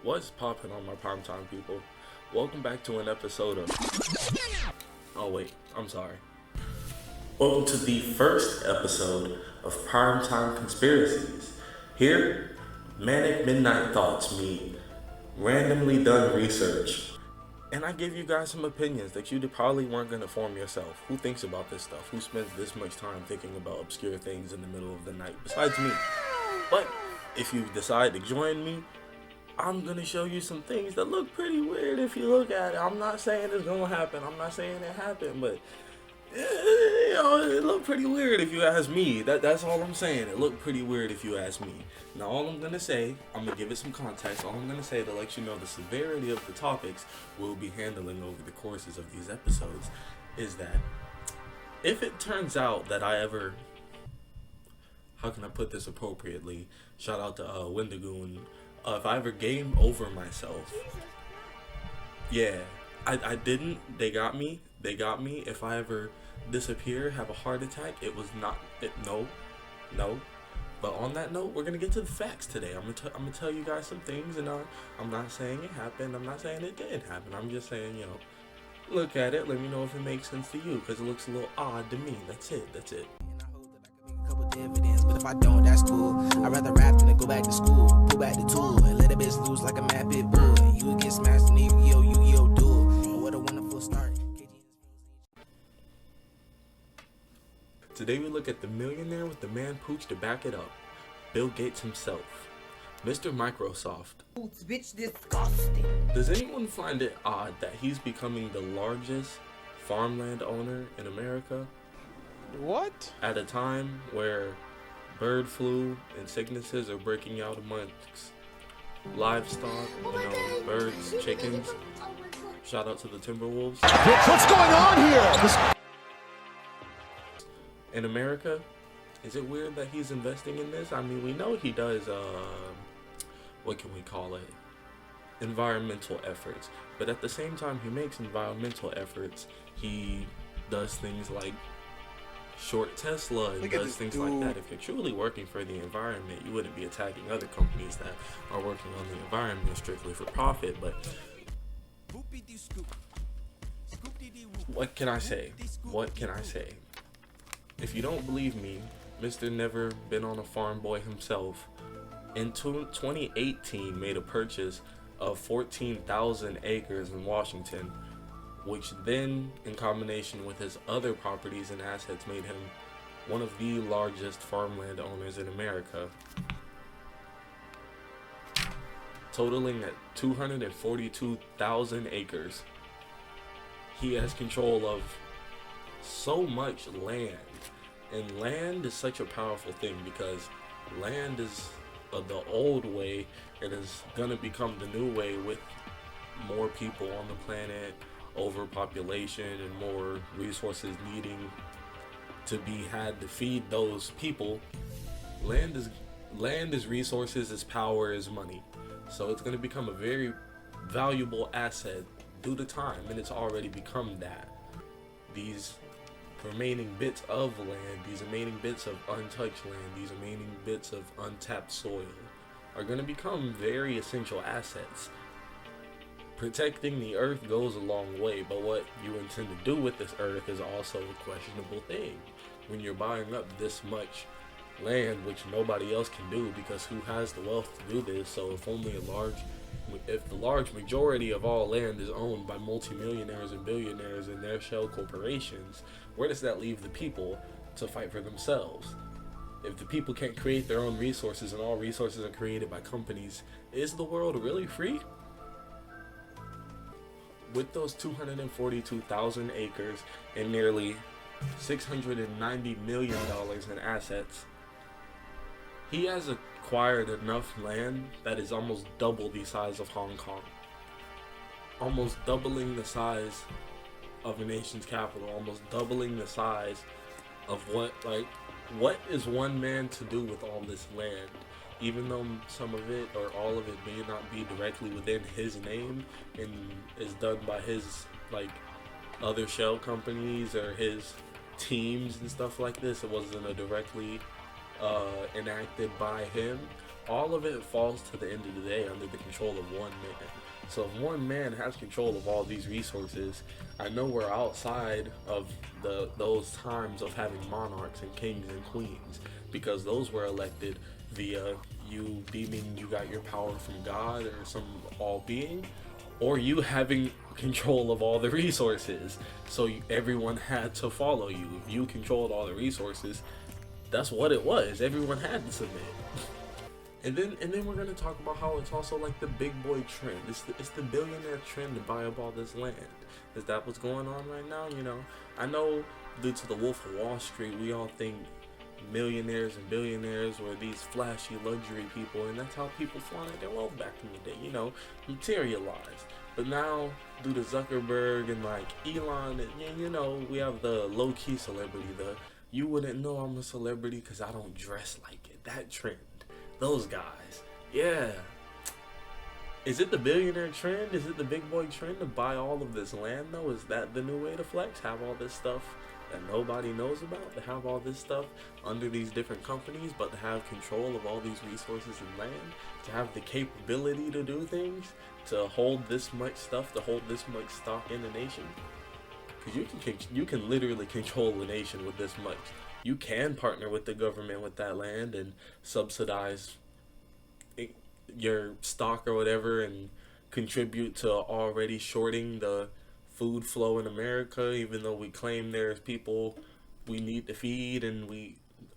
What's poppin' on my primetime people? Welcome back to an episode of... Oh wait, I'm sorry. Welcome to the first episode of Primetime Conspiracies. Here, manic midnight thoughts meet randomly done research. And I give you guys some opinions that you probably weren't going to form yourself. Who thinks about this stuff? Who spends this much time thinking about obscure things in the middle of the night besides me? But if you decide to join me, I'm gonna show you some things that look pretty weird if you look at it. I'm not saying it's gonna happen. I'm not saying it happened, but it looked pretty weird if you ask me. That's all I'm saying. It looked pretty weird if you ask me. Now, all I'm gonna say, I'm gonna give it some context. All I'm gonna say to let you know the severity of the topics we'll be handling over the courses of these episodes is that if it turns out that I ever, how can I put this appropriately? Shout out to Wendigoon. If I ever game over myself, yeah, I didn't. They got me. If I ever disappear, have a heart attack, it was not. No. But on that note, we're gonna get to the facts today. I'm gonna tell you guys some things, and I'm not saying it happened. I'm not saying it didn't happen. I'm just saying, look at it. Let me know if it makes sense to you, because it looks a little odd to me. That's it. But if I don't, that's cool. I'd rather rap than to go back to school. Pull back the tool and let a bitch loose like a mad pit bull. You would get smashed in the Yu-Gi-Oh duel. What a wonderful start. Today we look at the millionaire with the man pooch to back it up. Bill Gates himself. Mr. Microsoft. Bitch, disgusting. Does anyone find it odd that he's becoming the largest farmland owner in America? What? At a time where bird flu and sicknesses are breaking out amongst livestock, birds, chickens. Shout out to the Timberwolves. What's going on here? In America, is it weird that he's investing in this? I mean, we know he does, what can we call it? Environmental efforts. But at the same time he makes environmental efforts, he does things like short Tesla and does things like that. If you're truly working for the environment, you wouldn't be attacking other companies that are working on the environment strictly for profit. But what can I say? If you don't believe me, Mr. Never Been on a Farm Boy himself, in 2018 made a purchase of 14,000 acres in Washington, which then, in combination with his other properties and assets, made him one of the largest farmland owners in America, totaling at 242,000 acres. He has control of so much land, and land is such a powerful thing because land is the old way and is gonna become the new way with more people on the planet, overpopulation, and more resources needing to be had to feed those people. Land is resources, is power, is money. So it's going to become a very valuable asset due to time, and it's already become that. These remaining bits of land, these remaining bits of untouched land, these remaining bits of untapped soil are going to become very essential assets. Protecting the earth goes a long way, but what you intend to do with this earth is also a questionable thing. When you're buying up this much land, which nobody else can do because who has the wealth to do this? So if the large majority of all land is owned by multimillionaires and billionaires and their shell corporations, where does that leave the people to fight for themselves? If the people can't create their own resources and all resources are created by companies, is the world really free? With those 242,000 acres and nearly $690 million in assets, he has acquired enough land that is almost double the size of Hong Kong. Almost doubling the size of a nation's capital, almost doubling the size of what is one man to do with all this land? Even though some of it or all of it may not be directly within his name and is done by his other shell companies or his teams and stuff like this, it wasn't a directly enacted by him. all of it falls to the end of the day under the control of one man. So if one man has control of all these resources, I know we're outside of those times of having monarchs and kings and queens, because those were elected via you deeming you got your power from God or some all being, or you having control of all the resources. So everyone had to follow you. If you controlled all the resources, that's what it was. Everyone had to submit. And then we're gonna talk about how it's also like the big boy trend. It's the billionaire trend to buy up all this land. Is that what's going on right now? You know, I know due to the Wolf of Wall Street, we all think millionaires and billionaires were these flashy luxury people, and that's how people flaunted their wealth back in the day. You know, materialized. But now, due to Zuckerberg and like Elon, you know, we have the low key celebrity, the you wouldn't know I'm a celebrity because I don't dress like it. That trend. Those guys. Yeah. Is it the billionaire trend? Is it the big boy trend to buy all of this land though? Is that the new way to flex? Have all this stuff that nobody knows about? To have all this stuff under these different companies, but to have control of all these resources and land? To have the capability to do things? To hold this much stuff? To hold this much stock in a nation? Because you can literally control a nation with this much. You can partner with the government with that land and subsidize your stock or whatever and contribute to already shorting the food flow in America, even though we claim there's people we need to feed and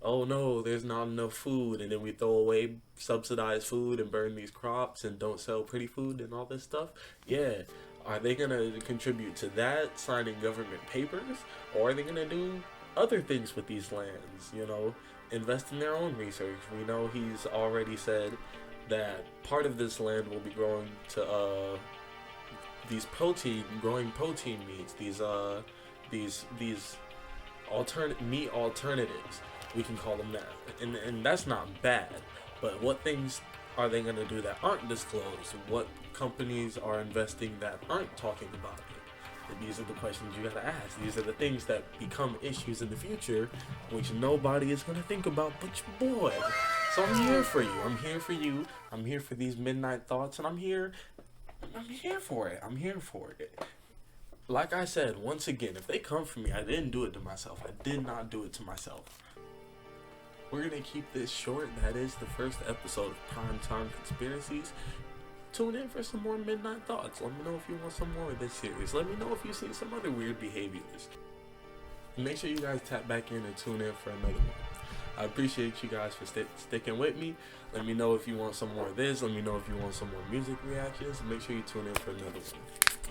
oh no, there's not enough food, and then we throw away subsidized food and burn these crops and don't sell pretty food and all this stuff. Yeah. Are they going to contribute to that, signing government papers, or are they going to do other things with these lands, you know, invest in their own research? We know he's already said that part of this land will be growing to these growing protein meats, these meat alternatives, we can call them that, and that's not bad. But what things are they going to do that aren't disclosed? What companies are investing that aren't talking about it? And these are the questions you gotta ask. These are the things that become issues in the future, which nobody is gonna think about but your boy. So I'm here for you. I'm here for you. I'm here for these midnight thoughts, and I'm here for it. I'm here for it. Like I said, once again, if they come for me, I didn't do it to myself. I did not do it to myself. We're gonna keep this short. That is the first episode of Primetime Conspiracies. Tune in for some more midnight thoughts. Let me know if you want some more of this series. Let me know if you've seen some other weird behaviors. And make sure you guys tap back in and tune in for another one. I appreciate you guys for sticking with me. Let me know if you want some more of this. Let me know if you want some more music reactions. Make sure you tune in for another one.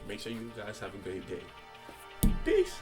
Make sure you guys have a great day. Peace.